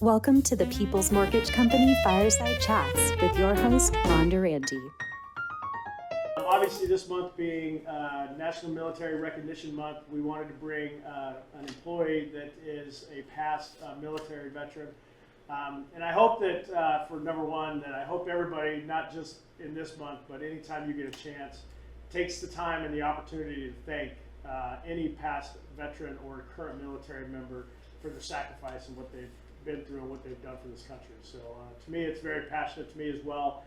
Welcome to the People's Mortgage Company Fireside Chats with your host, Ron Durante. Obviously, this month being National Military Recognition Month, we wanted to bring an employee that is a past military veteran. And I hope that, for number one, that I hope everybody, not just in this month, but anytime you get a chance, takes the time and the opportunity to thank any past veteran or current military member for their sacrifice and what they've been through and what they've done for this country. So to me, it's very passionate to me as well.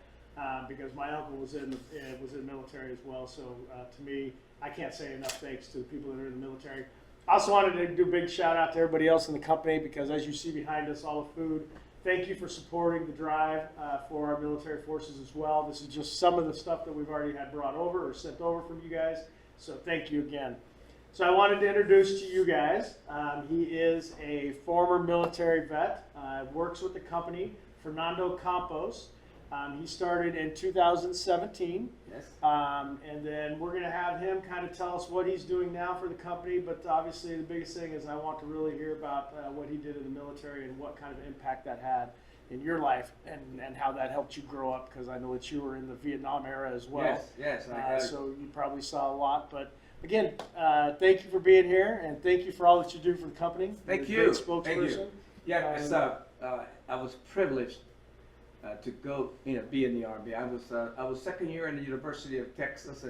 Because my uncle was in the military as well, so to me, I can't say enough thanks to the people that are in the military. I also wanted to do a big shout out to everybody else in the company, because as you see behind us, all the food. Thank you for supporting the drive for our military forces as well. This is just some of the stuff that we've already had brought over or sent over from you guys, so thank you again. So I wanted to introduce to you guys, he is a former military vet, works with the company, Fernando Campos. He started in 2017, Yes. and then we're going to have him kind of tell us what he's doing now for the company, but obviously the biggest thing is I want to really hear about what he did in the military and what kind of impact that had in your life and how that helped you grow up, because I know that you were in the Vietnam era as well. Yes. So you probably saw a lot, but again, thank you for being here, and thank you for all that you do for the company. Thank You're a you. great spokesperson. Thank you. Yeah, it's, I was privileged to go, be in the Army. I was second year in the University of Texas,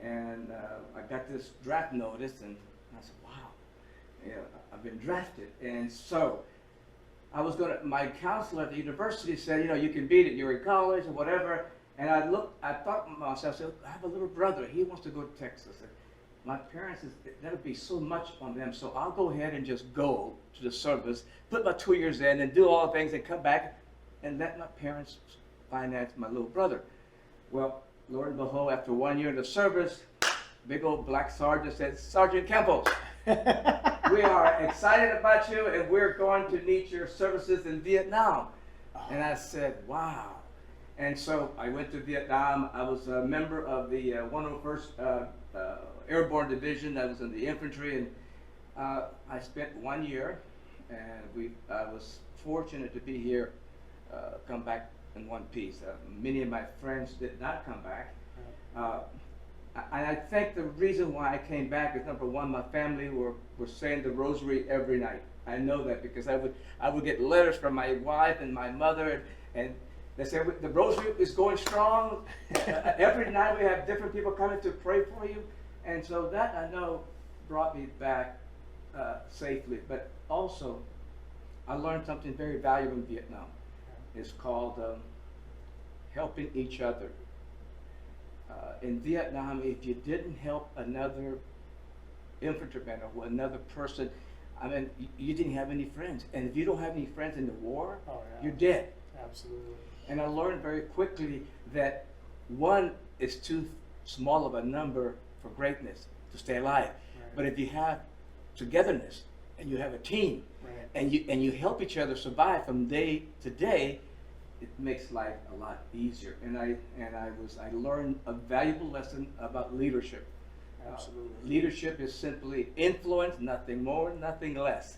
and I got this draft notice, and I said, wow, I've been drafted. And so my counselor at the university said, you can beat it, you're in college or whatever. And I thought to myself, I have a little brother, he wants to go to Texas. And my parents, that'll be so much on them, so I'll go ahead and just go to the service, put my 2 years in, and do all the things, and come back and let my parents finance my little brother. Well, Lord and behold, after 1 year in the service, big old black sergeant said, Sergeant Campos, we are excited about you, and we're going to need your services in Vietnam. And I said, wow. And so I went to Vietnam. I was a member of the 101st Airborne Division. I was in the infantry, and I spent 1 year, and I was fortunate to be here, come back in one piece. Many of my friends did not come back. And I think the reason why I came back is, number one, my family were saying the rosary every night. I know that because I would get letters from my wife and my mother, and they said, the rosary is going strong. Every night we have different people coming to pray for you. And so that, I know, brought me back safely. But also, I learned something very valuable in Vietnam. It's called helping each other. In Vietnam, if you didn't help another infantryman or another person, I mean, you didn't have any friends. And if you don't have any friends in the war, you're dead. Absolutely. And I learned very quickly that one is too small of a number for greatness to stay alive. Right. But if you have togetherness and you have a team, Right. and you help each other survive from day to day, it makes life a lot easier. And I learned a valuable lesson about leadership. Absolutely. Leadership is simply influence, nothing more, nothing less.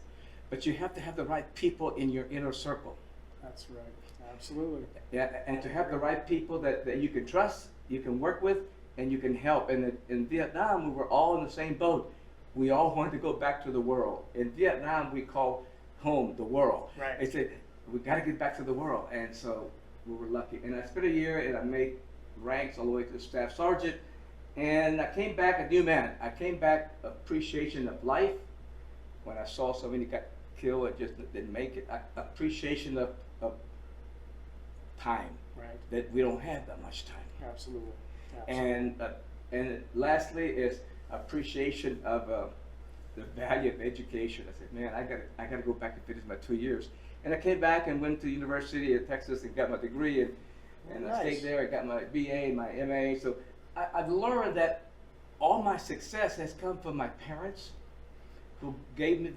But you have to have the right people in your inner circle. That's right. Absolutely. Yeah, and to have the right people that you can trust, you can work with, and you can help. And in Vietnam, we were all in the same boat. We all wanted to go back to the world. In Vietnam, we call home the world. Right. They said, we got to get back to the world. And so we were lucky. And I spent a year, and I made ranks all the way to staff sergeant. And I came back a new man. I came back appreciation of life. When I saw so many got killed and just didn't make it, appreciation of time. Right. That we don't have that much time. Absolutely. And lastly is appreciation of the value of education. I said, man, I got to go back and finish my 2 years. And I came back and went to the University of Texas and got my degree, and I stayed there. I got my BA and my MA. So I've learned that all my success has come from my parents, who gave me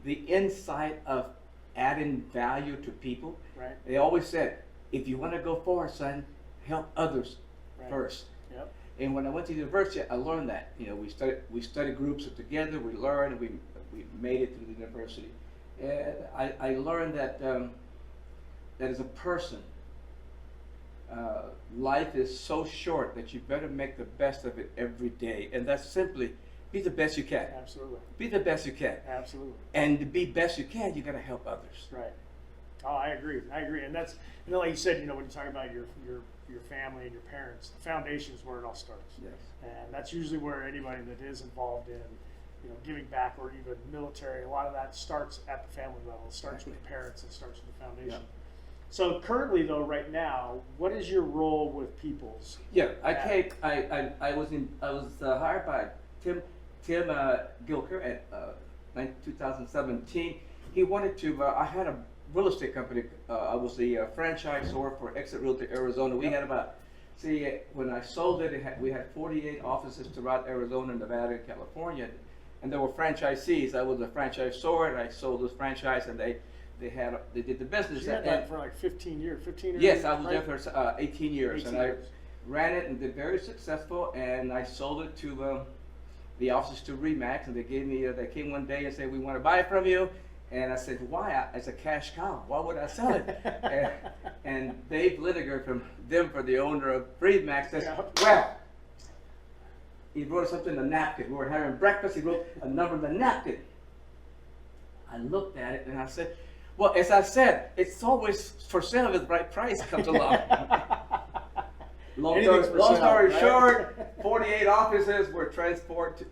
the insight of adding value to people. Right. They always said, if you want to go forward, son, help others first. Yep. And when I went to university, I learned that. We studied groups together. We learned, and we made it through the university. And I learned that that as a person, life is so short that you better make the best of it every day. And that's simply be the best you can. Absolutely. Be the best you can. Absolutely. And to be best you can, you got to help others. Right. Oh, I agree. I agree. And that's, like you said, when you talk about your family and your parents, the foundation is where it all starts. Yes. And that's usually where anybody that is involved in, giving back or even military, a lot of that starts at the family level. It starts with the parents. It starts with the foundation. Yeah. So currently, though, right now, what is your role with Peoples? Yeah, I was hired by Tim Gilker at 2017. He wanted to. I had a real estate company. I was the franchisor for Exit Realty Arizona. We had about, when I sold it, we had 48 offices throughout Arizona, Nevada, and California, and there were franchisees. I was a franchisor, and I sold this franchise, and they did the business. You had that for like 15 years. 15 years. Yes, I was there for 18 years, 18 and years. I ran it and did very successful. And I sold it to the offices to Remax, and they gave me. They came one day and said, "We want to buy it from you." And I said, "Why? It's a cash cow. Why would I sell it?" and Dave Liniger from Denver, the owner of Remax, says, "Well," he wrote something on a napkin. We were having breakfast. He wrote a number on the napkin. I looked at it and I said, "Well, as I said, it's always for sale if the right price comes along." Long story short, 48 offices were transferred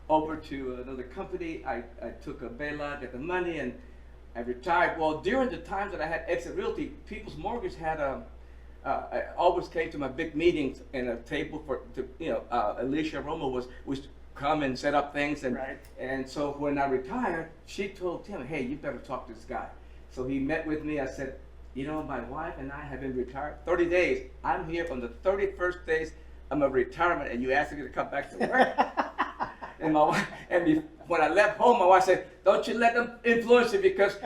over to another company. I took a bailout, got the money, and I retired. Well, during the time that I had Exit Realty, People's Mortgage had I always came to my big meetings and a table Alicia Romo was come and set up things, and so when I retired, she told Tim, "Hey, you better talk to this guy." So he met with me. I said, "My wife and I have been retired 30 days. I'm here on the 31st days of my retirement, and you asked me to come back to work." And my wife, when I left home, my wife said, "Don't you let them influence you because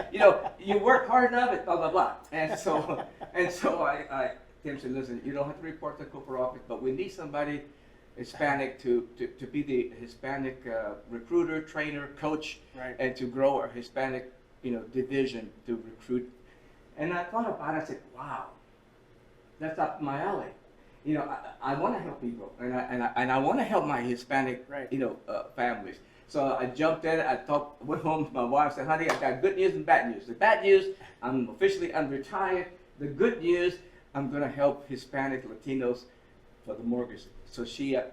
you work hard enough," and blah blah blah. And so Tim said, "Listen, you don't have to report to the corporate office, but we need somebody Hispanic to be the Hispanic recruiter, trainer, coach, and to grow our Hispanic division to recruit." And I thought about it. I said, "Wow, that's up my alley." I want to help people, and I want to help my Hispanic families. So I jumped in. Went home to my wife. Said, "Honey, I got good news and bad news. The bad news, I'm officially unretired. The good news, I'm going to help Hispanic Latinos for the mortgage." So she said,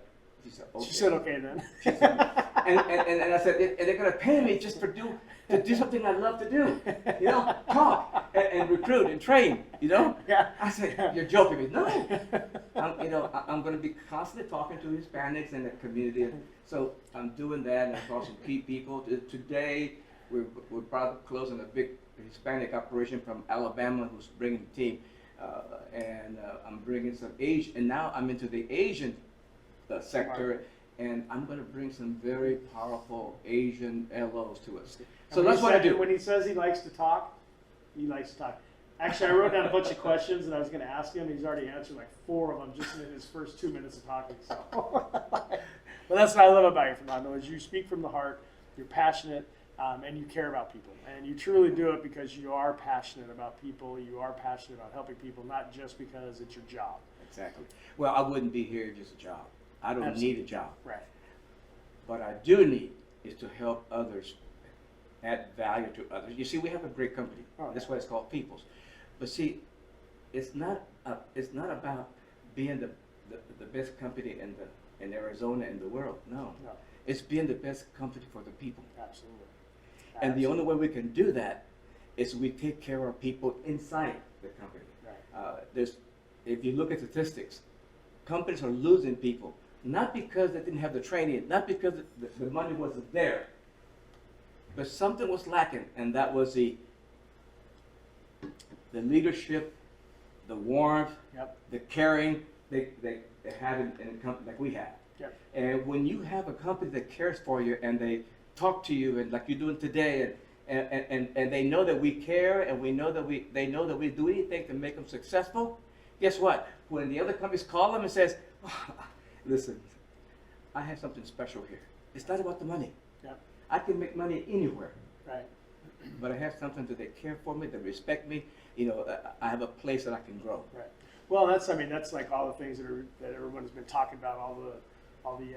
"Okay." She said, "Okay then." and I said, "And they're going to pay me just to do something I love to do, talk and recruit and train, Yeah. I said, "You're joking me." "No, I'm going to be constantly talking to Hispanics in the community." So I'm doing that, and I talk to key people. Today, we're probably closing a big Hispanic operation from Alabama who's bringing the team, and I'm bringing some Asian, and now I'm into the Asian sector. And I'm going to bring some very powerful Asian LOs to us. So that's what I do. When he says he likes to talk, he likes to talk. Actually, I wrote down a bunch of questions that I was going to ask him. He's already answered like 4 of them just in his first 2 minutes of talking. So, but that's what I love about you, Fernando, is you speak from the heart. You're passionate, and you care about people, and you truly do it because you are passionate about people. You are passionate about helping people, not just because it's your job. Exactly. Well, I wouldn't be here just a job. I don't need a job. Right. What I do need is to help others, add value to others. You see, we have a great company. That's why it's called Peoples. But see, it's not about being the best company in Arizona and the world. No. It's being the best company for the people. Absolutely. And the only way we can do that is we take care of people inside the company. Right. If you look at statistics, companies are losing people. Not because they didn't have the training, not because the money wasn't there, but something was lacking, and that was the leadership, the warmth, the caring they have in a company like we have. Yep. And when you have a company that cares for you and they talk to you and like you're doing today, and they know that we care, and they know that we do anything to make them successful, guess what? When the other companies call them and says, "Listen, I have something special here. It's not about the money. Yep. I can make money anywhere." Right. but I have something that they care for me, they respect me. I have a place that I can grow. Right. Well, that's like all the things that everyone has been talking about, all the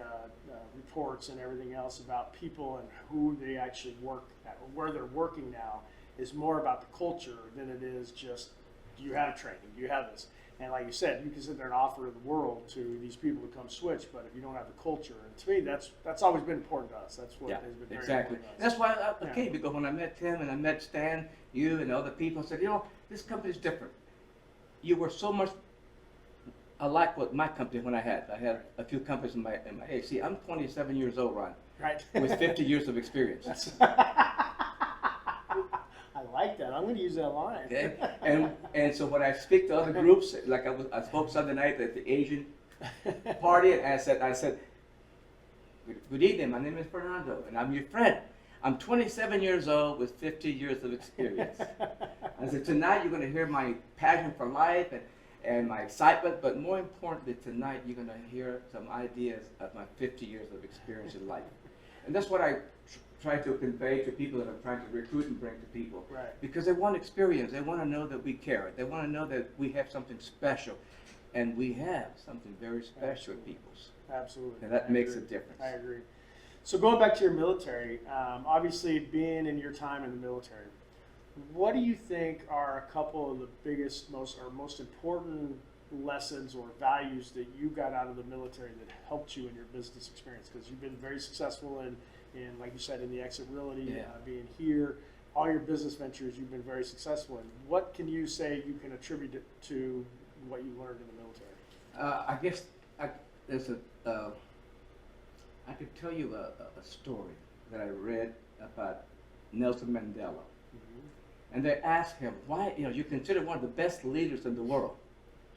reports and everything else about people and who they actually work at, or where they're working now, is more about the culture than it is just, do you have training, do you have this? And like you said, you can sit there and offer the world to these people to come switch, but if you don't have the culture, and to me, that's always been important to us. That's what has been very exactly. important to us. That's why I came, because when I met Tim and I met Stan, you and other people, I said, this company's different. You were so much alike with my company when I had a few companies in my age. See, I'm 27 years old, Ron, Right. with 50 years of experience. I like that. I'm going to use that line. Okay, and so when I speak to other groups, like I spoke Sunday night at the Asian party, and I said, good evening, my name is Fernando, and I'm your friend. I'm 27 years old with 50 years of experience. I said, tonight you're going to hear my passion for life and my excitement, but more importantly, tonight you're going to hear some ideas of my 50 years of experience in life. And that's what I try to convey to people that I'm trying to recruit and bring to people. Right. Because they want experience. They want to know that we care. They want to know that we have something special. And we have something very special at Peoples. Absolutely. And that I makes agree. a difference. I agree. So going back to your military, obviously being in your time in the military, what do you think are a couple of the biggest, most important lessons or values that you got out of the military that helped you in your business experience? Because you've been very successful in, like you said, in the Exit Realty, being here, all your business ventures you've been very successful in. What can you say you can attribute it to what you learned in the military? I guess I could tell you a story that I read about Nelson Mandela. Mm-hmm. And they asked him, why, you're considered one of the best leaders in the world.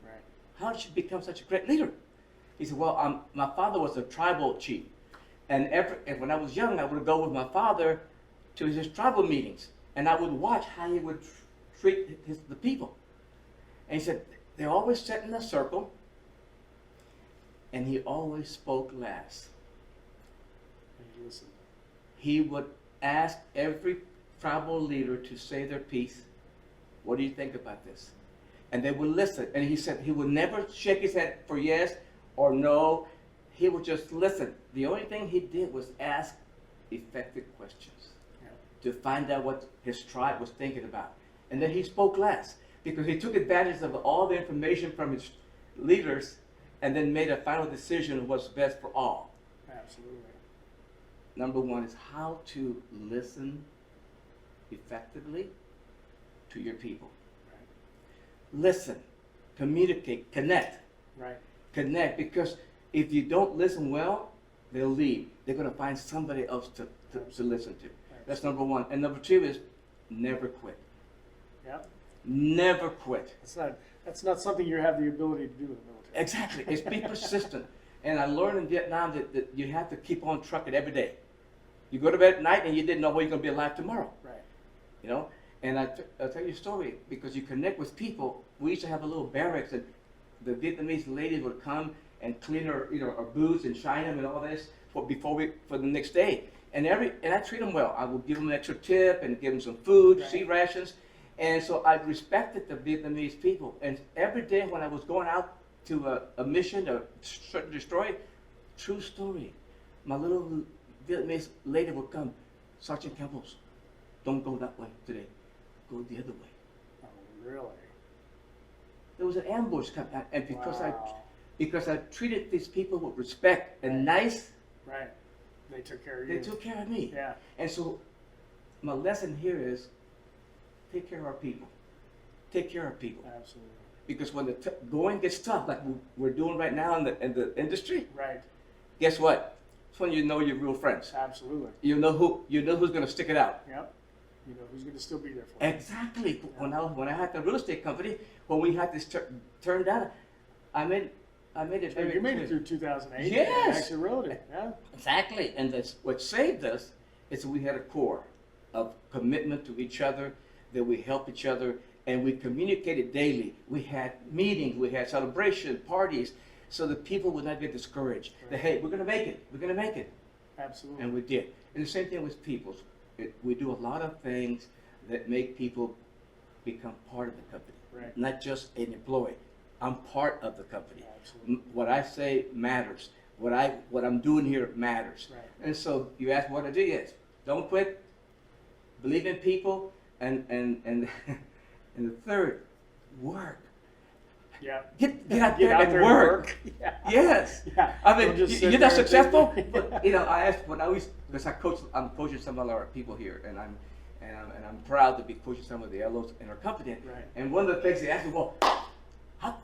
Right. How did you become such a great leader? He said, well, my father was a tribal chief. And when I was young, I would go with my father to his tribal meetings. And I would watch how he would treat the people. And he said, they always sat in a circle. And he always spoke last. And listen. He would ask every tribal leader to say their piece. What do you think about this? And they would listen. And he said he would never shake his head for yes or no. He would just listen. The only thing he did was ask effective questions to find out what his tribe was thinking about. And then he spoke last because he took advantage of all the information from his leaders and then made a final decision of what's best for all. Absolutely. Number one is how to listen effectively to your people. Right. Listen, communicate, connect. Right. Connect, because if you don't listen well, they'll leave. They're going to find somebody else to listen to. That's number one. And number two is never quit. Yep. Never quit. That's not something you have the ability to do in the military. Exactly. It's be persistent. And I learned in Vietnam that you have to keep on trucking every day. You go to bed at night and you didn't know where you're going to be alive tomorrow. Right. And I'll tell you a story because you connect with people. We used to have a little barracks and the Vietnamese ladies would come and clean our boots and shine them and all this for the next day. And I treat them well. I would give them an extra tip and give them some food, right. sea rations. And so I respected the Vietnamese people. And every day when I was going out to a mission to destroy, true story, my little Vietnamese lady would come, Sergeant Campos, don't go that way today. Go the other way. Oh, really? There was an ambush coming, and Wow. because I treated these people with respect and nice, Right. They took care of you. they took care of me. Yeah. And so my lesson here is take care of our people. Take care of people. Absolutely. Because when the going gets tough, like we're doing right now in the industry, Right. guess what? That's when you know your real friends. Absolutely. You know who's going to stick it out. Yep. You know who's going to still be there for you. Exactly. Yeah. When I had the real estate company, when we had this turned down, I made it very You made clear. it through 2008. Yes. Actually wrote it. Yeah. Exactly. And what saved us is we had a core of commitment to each other, that we help each other, and we communicated daily. We had meetings, we had celebration parties, so that people would not get discouraged. Right. That, hey, we're going to make it. We're going to make it. Absolutely. And we did. And the same thing with people. We do a lot of things that make people become part of the company, Right. not just an employee. I'm part of the company. Absolutely. What I say matters. What I'm doing here matters. Right. And so you ask what I do? Yes. Don't quit. Believe in people, and and the third, work. Yeah. Get out Get there out and there and work. Yeah. Yes. Yeah. I mean, Don't just sit you're there not and successful, think- but I asked when I was because I'm coaching some of our people here, and I'm proud to be coaching some of the LOs in our company. Right. And one of the things they asked me, well,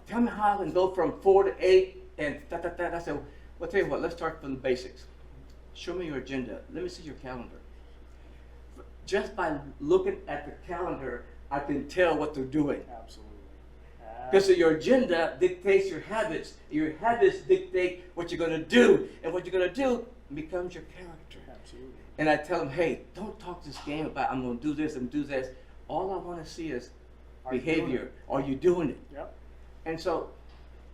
tell me how I can go from 4 to 8 and da da da. I said, well, tell you what, let's start from the basics. Show me your agenda. Let me see your calendar. Just by looking at the calendar, I can tell what they're doing. Absolutely. Because your agenda dictates your habits. Your habits dictate what you're going to do. And what you're going to do becomes your character. Absolutely. And I tell them, hey, don't talk this game about I'm going to do this and do this. All I want to see is Are you doing behavior. it? Are you doing it? Yep. And so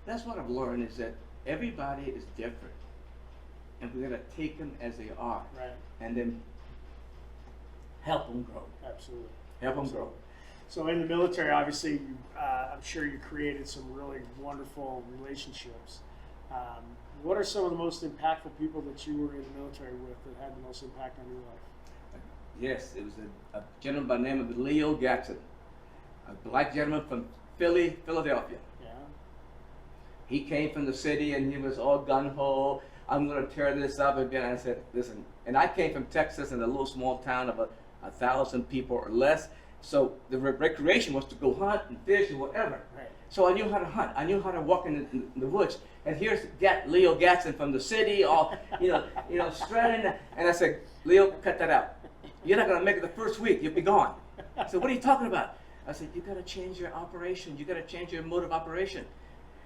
that's what I've learned is that everybody is different. And we got to take them as they are. Right. And then help them grow. Absolutely. Help them grow. So in the military, obviously, I'm sure you created some really wonderful relationships. What are some of the most impactful people that you were in the military with that had the most impact on your life? Yes, it was a gentleman by the name of Leo Jackson, a black gentleman from Philadelphia. Yeah. He came from the city and he was all gung-ho. I'm going to tear this up again. I said, listen, and I came from Texas in a little small town of 1,000 people or less. So the recreation was to go hunt and fish and whatever. Right. So I knew how to hunt. I knew how to walk in the woods. And here's Leo Gatson from the city, all strutting. And I said, Leo, cut that out. You're not going to make it the first week. You'll be gone. I said, what are you talking about? I said, you got to change your operation. You got to change your mode of operation.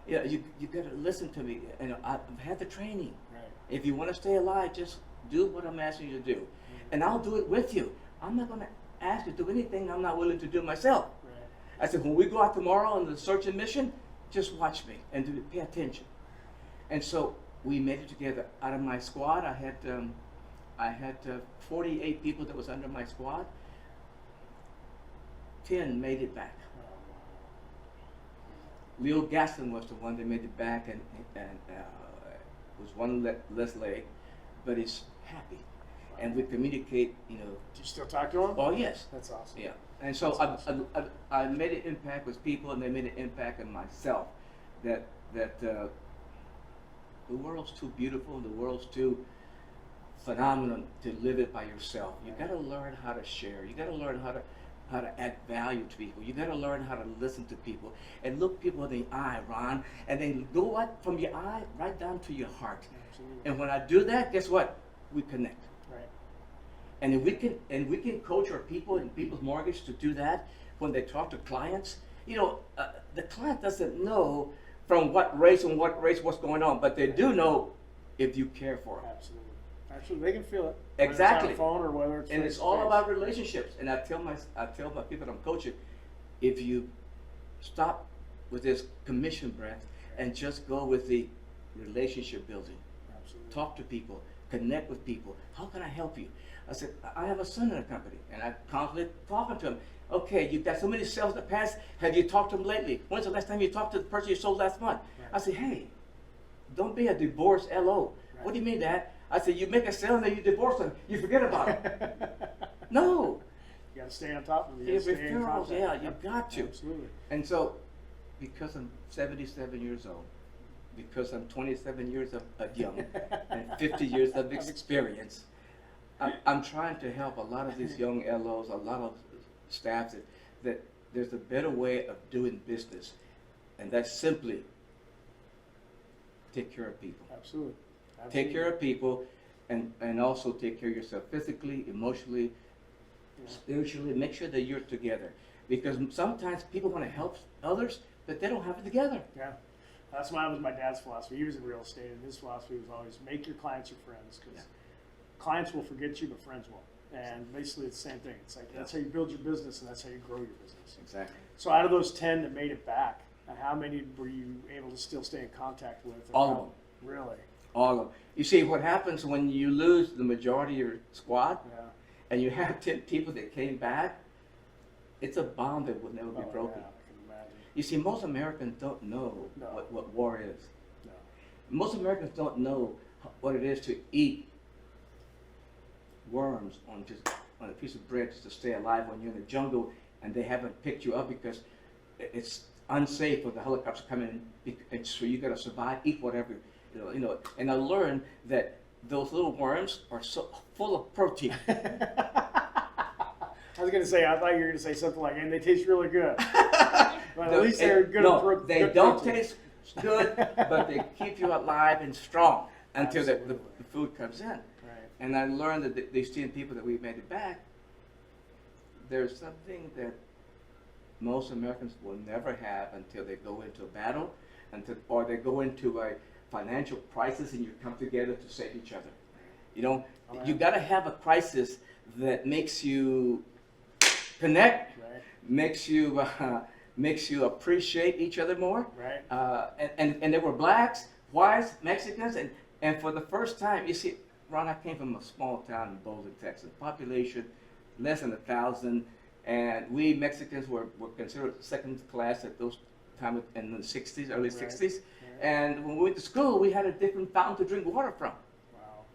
You got to listen to me. And I've had the training. Right. If you want to stay alive, just do what I'm asking you to do. Mm-hmm. And I'll do it with you. I'm not going to ask you to do anything I'm not willing to do myself. Right. I said, when we go out tomorrow on the search and mission, just watch me and pay attention. And so we made it together. Out of my squad, I had 48 people that was under my squad. 10 made it back. Leo Gaston was the one that made it back and was one less leg, but he's happy. And we communicate, Do you still talk to him? Oh yes. That's awesome. Yeah. And so I made an impact with people, and they made an impact on myself. That the world's too beautiful, the world's too phenomenal to live it by yourself. You got to learn how to share. You got to learn how to add value to people. You got to learn how to listen to people and look people in the eye, Ron, and then go up from your eye right down to your heart. Absolutely. And when I do that, guess what? We connect. Right. And if we can coach our people in people's mortgage to do that when they talk to clients, the client doesn't know from what race what's going on, but they do know if you care for them. Absolutely. Absolutely. They can feel it. Exactly. Whether it's on the phone or whether it's And face it's to all face. about relationships. And I tell my people that I'm coaching, if you stop with this commission breath and just go with the relationship building, Absolutely. talk to people, connect with people. How can I help you? I said, I have a son in a company, and I'm constantly talking to him. Okay, you've got so many sales in the past. Have you talked to them lately? When's the last time you talked to the person you sold last month? Right. I said, hey, don't be a divorced LO. Right. What do you mean, Dad? I said, you make a sale and then you divorce them. You forget about it. No. You got to stay on top of it. Yeah, You gotta stay in referrals, contact. yeah, you've got to. Absolutely. And so, because I'm 77 years old, because I'm 27 years of young and 50 years of experience, I'm trying to help a lot of these young LOs, a lot of staffs that there's a better way of doing business, and that's simply take care of people. Absolutely. Take care of people, and also take care of yourself physically, emotionally, spiritually. Make sure that you're together, because sometimes people want to help others, but they don't have it together. Yeah. That's was my dad's philosophy. He was in real estate, and his philosophy was always make your clients your friends, because clients will forget you, but friends won't. And basically, it's the same thing. It's like that's how you build your business, and that's how you grow your business. Exactly. So, out of those 10 that made it back, how many were you able to still stay in contact with? All of them. Really? All of them. You see, what happens when you lose the majority of your squad, Yeah. and you have 10 people that came back, it's a bond that will never be broken. Yeah, I can imagine. You see, most Americans don't know No. what war is. No. Most Americans don't know what it is to eat worms on a piece of bread just to stay alive when you're in the jungle and they haven't picked you up because it's unsafe for the helicopters to come in, and so you got to survive, eat whatever, you know. And I learned that those little worms are so full of protein. I was going to say, I thought you were going to say something like, and they taste really good. But at least they're good. No, they good don't protein. taste good, but they keep you alive and strong until the Absolutely. food comes in. Right. And I learned that these 10 people that we made it back, there's something that most Americans will never have until they go into a battle, or they go into a financial crisis and you come together to save each other. You know, Oh, you yeah. got to have a crisis that makes you connect, Right. makes you appreciate each other more. Right. And there were blacks, whites, Mexicans, and for the first time, you see, Ron, I came from a small town in Boulder, Texas, population less than 1,000, and we Mexicans were considered second class at those times in the 60s, early Right. 60s. Right. And when we went to school, we had a different fountain to drink water from. Wow.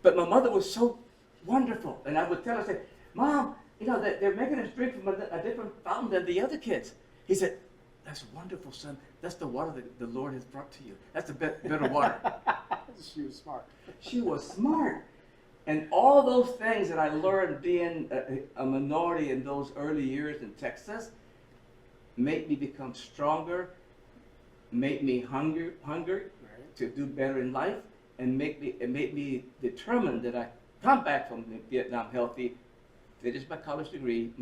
But my mother was so wonderful, and I would tell her, say, Mom, you know, they're making us drink from a different fountain than the other kids. He said, that's wonderful, son. That's the water that the Lord has brought to you. That's the better water. She was smart. She was smart. And all those things that I learned being a minority in those early years in Texas made me become stronger, made me hungry Right. to do better in life, and it made me determined that I come back from Vietnam healthy, finish my college degree,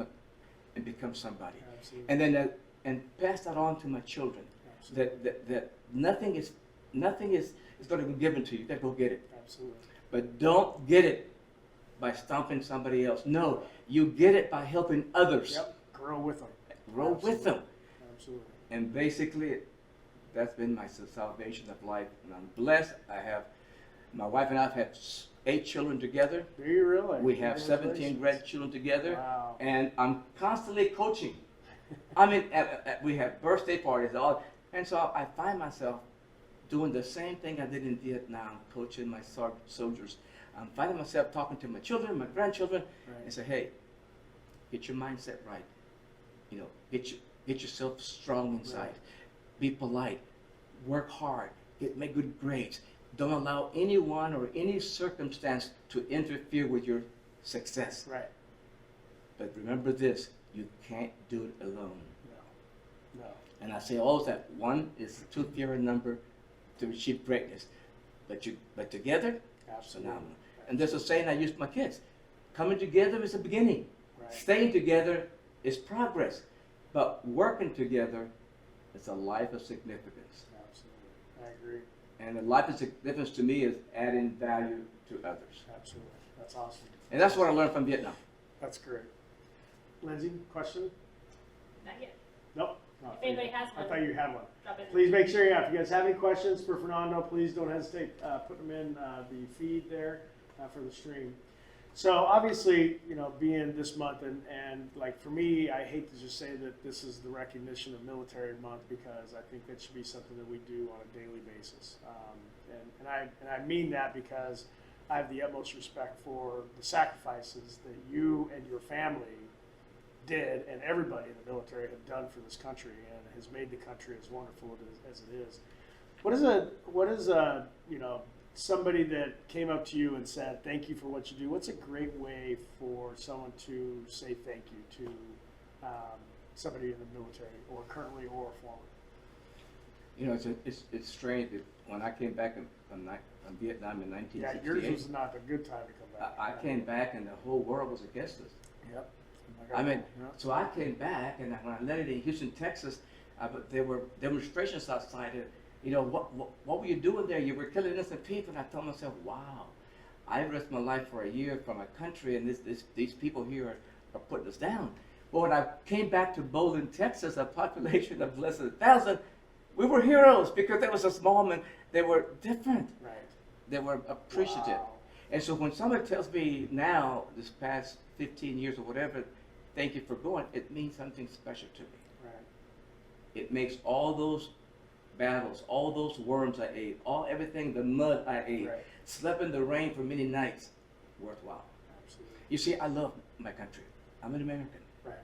and become somebody. Absolutely. And then and pass that on to my children. Absolutely. That nothing is going to be given to you. You got to go get it. Absolutely. But don't get it by stomping somebody else. No, you get it by helping others. Yep. Grow with them. Grow with them. Absolutely. And basically, that's been my salvation of life. And I'm blessed. My wife and I have had 8 children together. Do you really? We have 17 Congratulations. grandchildren together. Wow. And I'm constantly coaching. I mean, we have birthday parties, and so I find myself doing the same thing I did in Vietnam, coaching my soldiers. I'm finding myself talking to my children, my grandchildren, Right. and say, hey, get your mindset right. You know, get yourself strong inside. Right. Be polite. Work hard. Make good grades. Don't allow anyone or any circumstance to interfere with your success. Right. But remember this, you can't do it alone. No. No. And I say always that one is the two-figure number to achieve greatness. But together, Absolutely. phenomenal. And there's a saying I use to my kids. Coming together is the beginning. Right. Staying together is progress. But working together is a life of significance. Absolutely. I agree. And a life of significance to me is adding value to others. Absolutely. That's awesome. And that's what I learned from Vietnam. That's great. Lindsay, question? Not yet. Nope. No, If anybody has I one. thought you had one. Drop it. Please make sure you have. If you guys have any questions for Fernando, please don't hesitate. Put them in the feed there for the stream. So obviously, you know, being this month and like for me, I hate to just say that this is the recognition of Military Month because I think that should be something that we do on a daily basis. And I mean that because I have the utmost respect for the sacrifices that you and your family did and everybody in the military have done for this country and has made the country as wonderful as it is. What is you know, somebody that came up to you and said thank you for what you do? What's a great way for someone to say thank you to somebody in the military or currently or former? You know, it's strange that when I came back from Vietnam in Yeah, 1968, yours was not a good time to come back. I came back and the whole world was against us. Yep. I mean, Yeah. so I came back, and when I landed in Houston, Texas, there were demonstrations outside. You know, what were you doing there? You were killing innocent people. And I told myself, wow, I risked my life for a year for my country, and these people here are putting us down. But when I came back to Boulder, Texas, a population of less than 1,000, we were heroes because there was a small man. They were different. Right. They were appreciative. Wow. And so when somebody tells me now, this past 15 years or whatever, thank you for going, it means something special to me. Right. It makes all those battles, all those worms I ate, everything, the mud I ate, Right. slept in the rain for many nights, worthwhile. Absolutely. You see, I love my country. I'm an American. Right.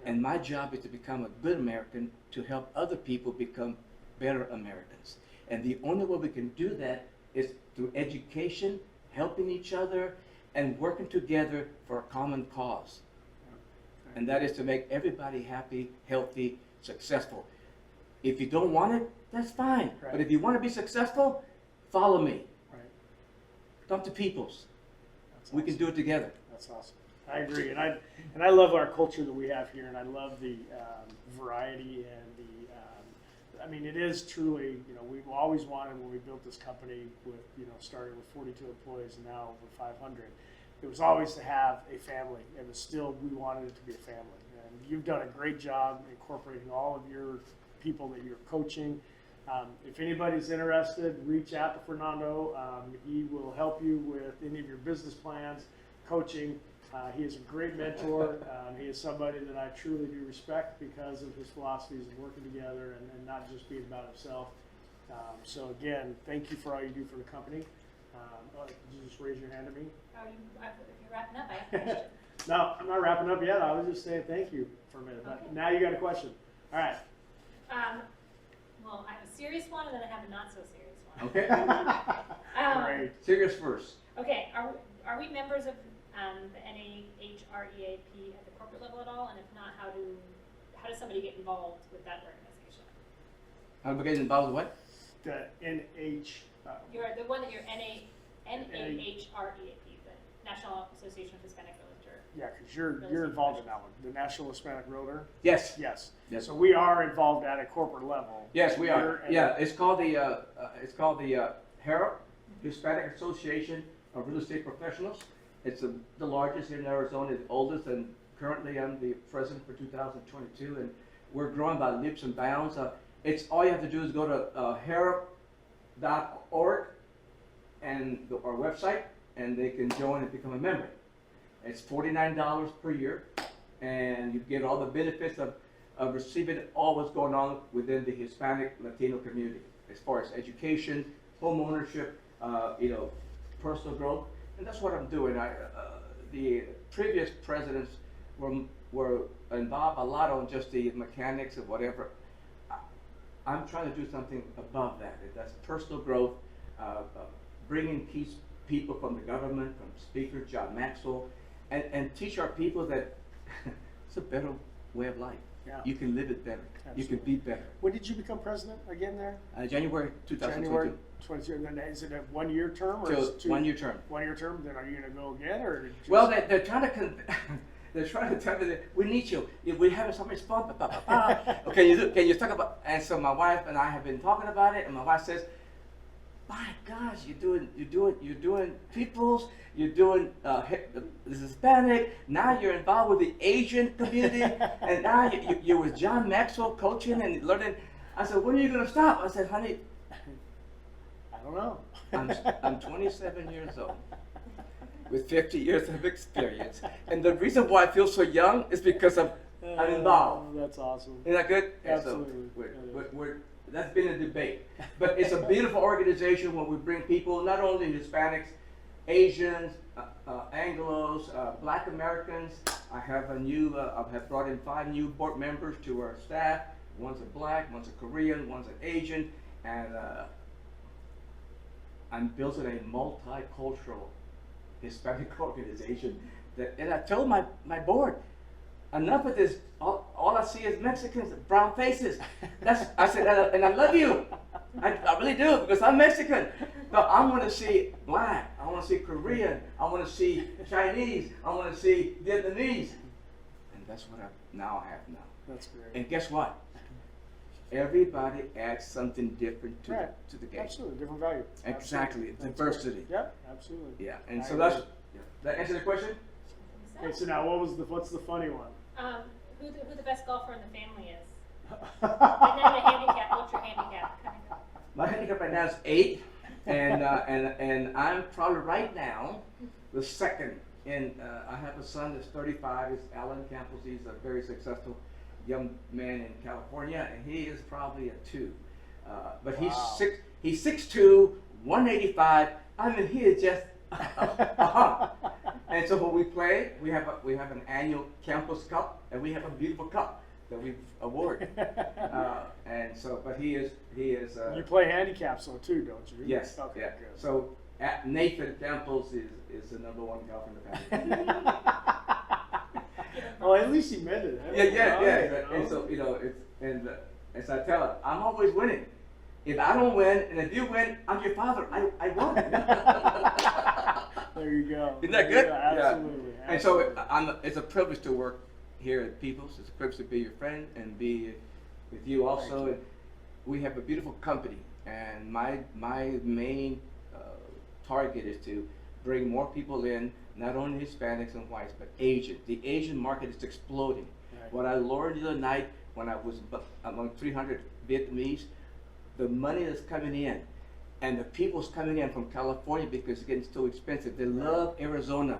And my job is to become a good American to help other people become better Americans. And the only way we can do that is through education, helping each other, and working together for a common cause. And that is to make everybody happy, healthy, successful. If you don't want it, that's fine. Right. But if you want to be successful, follow me. Right. Come to Peoples. That's We can awesome. do it together. That's awesome. I agree, and I love our culture that we have here, and I love the variety and the. I mean, it is truly. You know, we've always wanted when we built this company with starting with 42 employees and now over 500. It was always to have a family. It was still we wanted it to be a family, and you've done a great job incorporating all of your people that you're coaching. If anybody's interested, reach out to Fernando. He will help you with any of your business plans, coaching. He is a great mentor. He is somebody that I truly do respect because of his philosophies of working together and not just being about himself. So again, thank you for all you do for the company. Did you just raise your hand at me? Oh, if you're wrapping up, I have a question. No, I'm not wrapping up yet. I was just saying thank you for a minute. But Okay. now you got a question. All right. Well, I have a serious one and then I have a not so serious one. Okay? Great. Serious first. Okay, are we members of the NAHREAP at the corporate level at all? And if not, how does somebody get involved with that organization? How do we get involved with what? The NH. You're the one that you're NAHREAP, the National Association of Hispanic Realtor. Yeah, because you're involved in that one, the National Hispanic Realtor. Yes. Yes. Yes. So we are involved at a corporate level. Yes, we are. You're- Yeah, it's called the HARP, Hispanic Association of Real Estate Professionals. It's the largest in Arizona, the oldest, and currently I'm the president for 2022, and we're growing by leaps and bounds. It's all you have to do is go to harp.org and our website, and they can join and become a member. It's $49 per year, and you get all the benefits of receiving all what's going on within the Hispanic Latino community, as far as education, home ownership, personal growth, and that's what I'm doing. The previous presidents were involved a lot on just the mechanics of whatever. I'm trying to do something above that. That's personal growth, bringing people from the government, from Speaker John Maxwell, and teach our people that it's a better way of life. Yeah. You can live it better. You can Absolutely. be better. When did you become president again there? January 2022. January 22. And then is it a 1 year term or So is it 2? 1 year term. 1 year term. Then are you going to go again or? Just... Well, they're trying to they're trying to tell me that we need you. We're having so much fun. Can you talk about? And so my wife and I have been talking about it, and my wife says, "My gosh, you're doing peoples, you're doing this Hispanic. Now you're involved with the Asian community, and now you're with John Maxwell coaching and learning." I said, "When are you going to stop?" I said, "Honey, I don't know. I'm 27 years old with 50 years of experience, and the reason why I feel so young is because I'm involved." That's awesome. Isn't that good? Absolutely. So that's been a debate, but it's a beautiful organization when we bring people, not only Hispanics, Asians, Anglos, Black Americans. I have brought in 5 new board members to our staff. One's a Black, one's a Korean, one's an Asian, and I'm building a multicultural Hispanic organization. And I told my board, enough of this. All I see is Mexicans, brown faces. I said, and I love you. I really do, because I'm Mexican. But I want to see Black. I want to see Korean. I want to see Chinese. I want to see Vietnamese. And that's what I have now. That's great. And guess what? Everybody adds something different to the game. Absolutely, different value. Exactly, Absolutely. That's diversity. great. Yep, absolutely. Yeah, and I so agree. that answer the question? Okay, so now what's the funny one? Who the best golfer in the family is? And then the handicap. What's your handicap? My handicap right now is 8, and I'm probably right now the second And I have a son that's 35. He's Alan Campos. He's a very successful young man in California, and he is probably a 2. But Wow. he's 6'2", 185. I mean, he is just a hunk. And so when we play, we have an annual Campos Cup, and we have a beautiful cup that we award. And so, but he is. You play handicaps though too, don't you? Yes. Okay, Yeah. good. So Nathan Campos is the number 1 golfer in the family. Well, at least he meant it. Yeah. You know? And so it's as I tell him, I'm always winning. If I don't win, and if you win, I'm your father. I won. There you go. Isn't that good? Yeah, absolutely. And so it's a privilege to work here at Peoples. It's a privilege to be your friend and be with you also. Thank you. We have a beautiful company, and my main target is to bring more people in, not only Hispanics and whites, but Asian. The Asian market is exploding. Right. What I learned the other night when I was among 300 Vietnamese, the money that's coming in, and the people's coming in from California because it's getting so expensive. They love Arizona,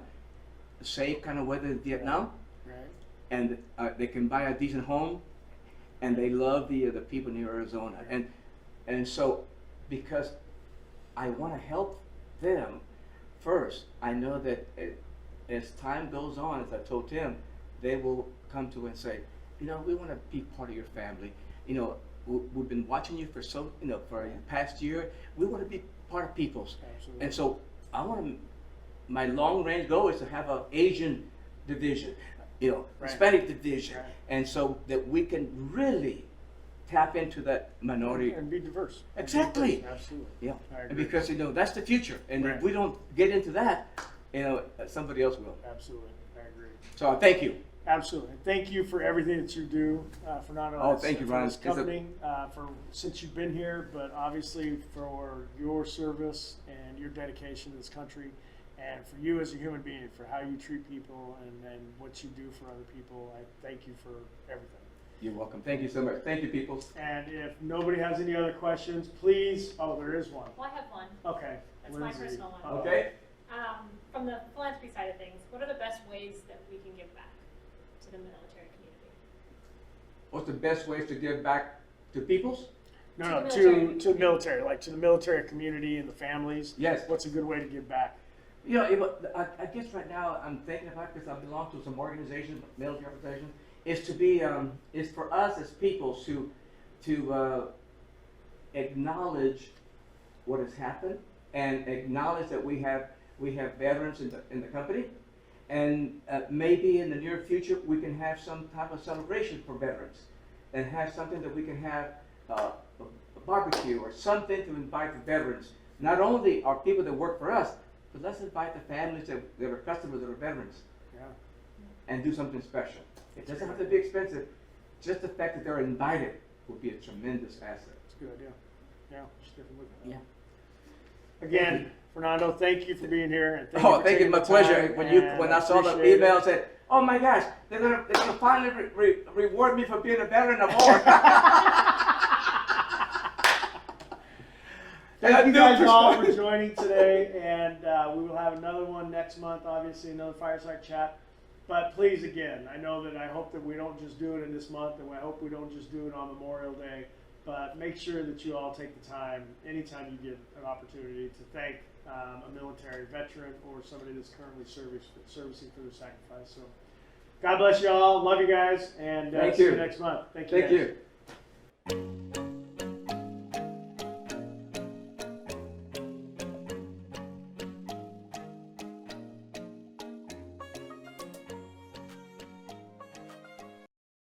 the same kind of weather as Vietnam, Right. and they can buy a decent home, and they love the people near Arizona. And so, because I want to help them first, I know that as time goes on, as I told Tim, they will come to and say, we want to be part of your family. We've been watching you for for the past year. We want to be part of People's. Absolutely. And so my long range goal is to have an Asian division, Right. Hispanic division. Right. And so that we can really tap into that minority. And be diverse. Exactly. Be diverse. Absolutely. Yeah. I And agree. because, that's the future. And Right. if we don't get into that, somebody else will. Absolutely. I agree. So I thank you. Absolutely. Thank you for everything that you do, Fernando. Oh, thank you, for Ron. this company, since you've been here, but obviously for your service and your dedication to this country, and for you as a human being, for how you treat people and what you do for other people. I thank you for everything. You're welcome. Thank you so much. Thank you, people. And if nobody has any other questions, please. Oh, there is one. Well, I have one. Okay. That's my Lindsay. personal one. Uh-oh. Okay? From the philanthropy side of things, what are the best ways that we can give back to the military community? What's the best ways to give back to peoples? No, To the to military. the military, like to the military community and the families. Yes. What's a good way to give back? I guess right now I'm thinking about, because I belong to some organizations, military organizations, is to be, is for us as peoples to acknowledge what has happened and acknowledge that we have veterans in the company, and maybe in the near future we can have some type of celebration for veterans, and have something that we can have a barbecue or something to invite the veterans. Not only our people that work for us, but let's invite the families that are customers that are veterans, Yeah. and do something special. It doesn't have to be expensive. Just the fact that they're invited will be a tremendous asset. It's a good idea. Yeah, just different look at that. Yeah. Again, Fernando, thank you for being here. And Oh, for thank you. taking My the pleasure. time, When I saw the appreciate email, it. said, "Oh my gosh, they're gonna finally reward me for being a veteran of war." Thank you guys all for joining today, and we will have another one next month, obviously, another Fireside Chat. But please, again, I hope that we don't just do it in this month, and I hope we don't just do it on Memorial Day, but make sure that you all take the time, anytime you get an opportunity, to thank a military veteran or somebody that's currently servicing for their sacrifice. So God bless you all. Love you guys, and Thank see you you. next month. Thank you. Thank guys. you.